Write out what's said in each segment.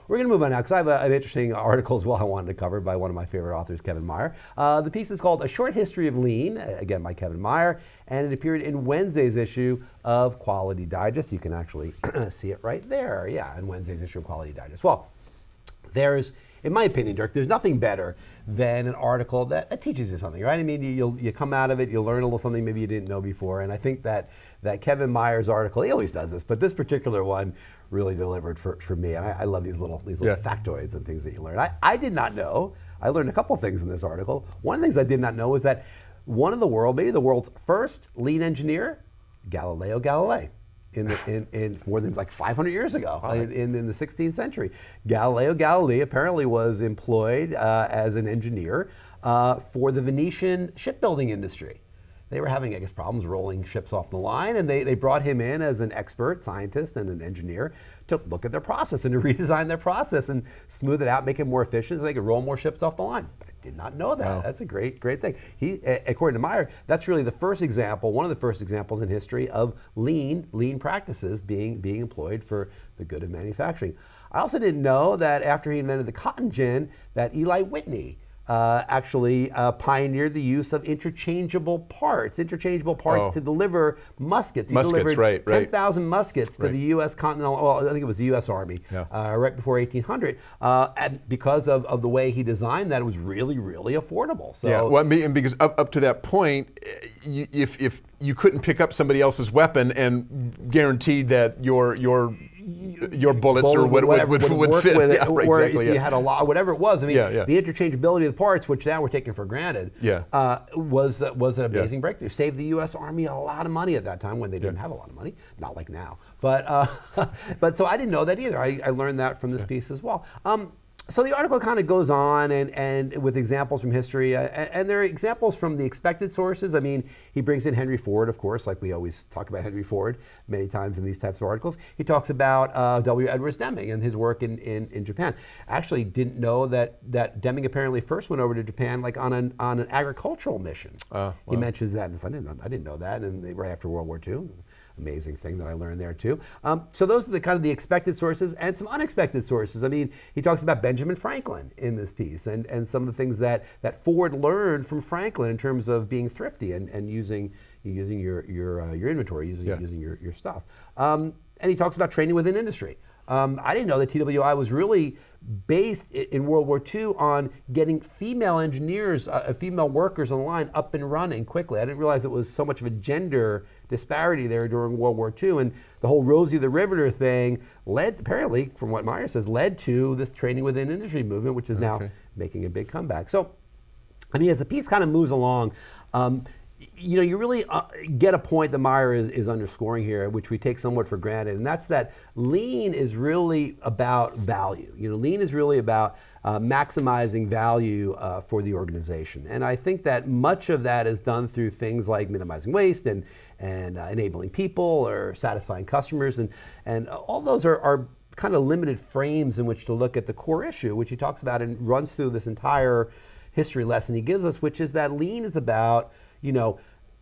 We're going to move on now because I have an interesting article as well I wanted to cover by one of my favorite authors, Kevin Meyer. The piece is called A Short History of Lean, again by Kevin Meyer, and it appeared in Wednesday's issue of Quality Digest. You can actually see it right there, yeah, in Wednesday's issue of Quality Digest. Well, there's, in my opinion, Dirk, there's nothing better than an article that teaches you something, right? I mean, you come out of it, you'll learn a little something maybe you didn't know before, and I think that Kevin Meyer's article, he always does this, but this particular one really delivered for me, and I love these little factoids and things that you learn. I did not know, I learned a couple of things in this article. One of the things I did not know is that one of the world, maybe the world's first lean engineer, Galileo Galilei, in more than like 500 years ago, in the 16th century. Galileo Galilei apparently was employed as an engineer for the Venetian shipbuilding industry. They were having, I guess, problems rolling ships off the line, and they brought him in as an expert scientist and an engineer to look at their process and to redesign their process and smooth it out, make it more efficient so they could roll more ships off the line. I did not know that. Wow. That's a great thing. He, according to Meyer, that's really the first example, one of the first examples in history of lean practices being employed for the good of manufacturing. I also didn't know that after he invented the cotton gin, that Eli Whitney actually pioneered the use of interchangeable parts to deliver muskets. He delivered 10,000 muskets to the U.S. Continental, well, I think it was the U.S. Army, right before 1800. And because of the way he designed that, it was really, really affordable. So, yeah, well, and because up to that point, if you couldn't pick up somebody else's weapon and guaranteed that your bullets or whatever would fit with it, or if you had a lot, whatever it was. I mean, the interchangeability of the parts, which now we're taking for granted, was an amazing breakthrough. Saved the U.S. Army a lot of money at that time when they didn't have a lot of money, not like now. But but so I didn't know that either. I learned that from this piece as well. So the article kind of goes on and with examples from history, and there are examples from the expected sources. I mean, he brings in Henry Ford, of course, like we always talk about Henry Ford many times in these types of articles. He talks about W. Edwards Deming and his work in Japan. I actually didn't know that Deming apparently first went over to Japan like on an agricultural mission. Wow. He mentions that, and I didn't know that, and right after World War II. Amazing thing that I learned there too. So those are the kind of the expected sources and some unexpected sources. I mean, he talks about Benjamin Franklin in this piece and some of the things that Ford learned from Franklin in terms of being thrifty and using your inventory, using your stuff. And he talks about training within industry. I didn't know that TWI was really based in World War II on getting female engineers, female workers on the line up and running quickly. I didn't realize it was so much of a gender disparity there during World War II. And the whole Rosie the Riveter thing led, apparently, from what Meyer says, led to this training within industry movement, which is now making a big comeback. So, I mean, as the piece kind of moves along, you really get a point that Meyer is underscoring here, which we take somewhat for granted, and that's that lean is really about value. Lean is really about maximizing value for the organization. And I think that much of that is done through things like minimizing waste and enabling people or satisfying customers. And all those are kind of limited frames in which to look at the core issue, which he talks about and runs through this entire history lesson he gives us, which is that lean is about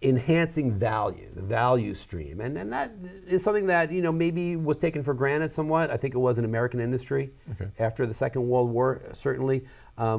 enhancing value, the value stream. And that is something that, maybe was taken for granted somewhat. I think it was in American industry after the Second World War, certainly,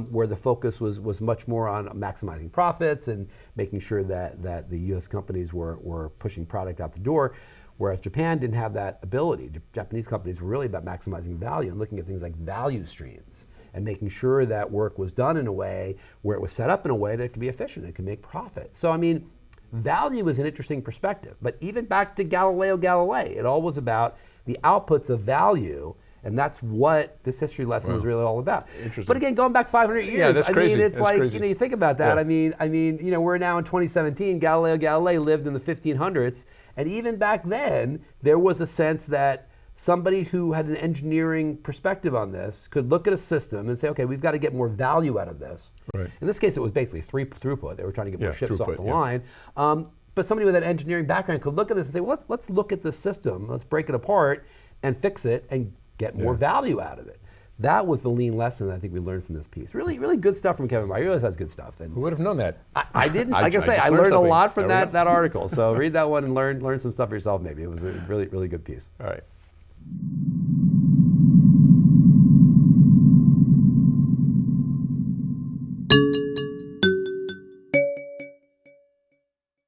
where the focus was much more on maximizing profits and making sure that the U.S. companies were pushing product out the door, whereas Japan didn't have that ability. Japanese companies were really about maximizing value and looking at things like value streams and making sure that work was done in a way where it was set up in a way that it could be efficient and could make profit. So, I mean, value is an interesting perspective. But even back to Galileo Galilei, it all was about the outputs of value, and that's what this history lesson was really all about. But again, going back 500 years, that's crazy. I mean, it's that's like, crazy. You think about that. I mean, we're now in 2017. Galileo Galilei lived in the 1500s, and even back then, there was a sense that somebody who had an engineering perspective on this could look at a system and say, okay, we've got to get more value out of this. Right. In this case, it was basically throughput. They were trying to get more ships off the line. But somebody with that engineering background could look at this and say, well, let's look at the system. Let's break it apart and fix it and get more value out of it. That was the lean lesson that I think we learned from this piece. Really, really good stuff from Kevin Meyer. He always has good stuff. And who would have known that? I didn't. Like I say, I learned a lot from that article. So read that one and learn some stuff for yourself. Maybe it was a really, really good piece. All right.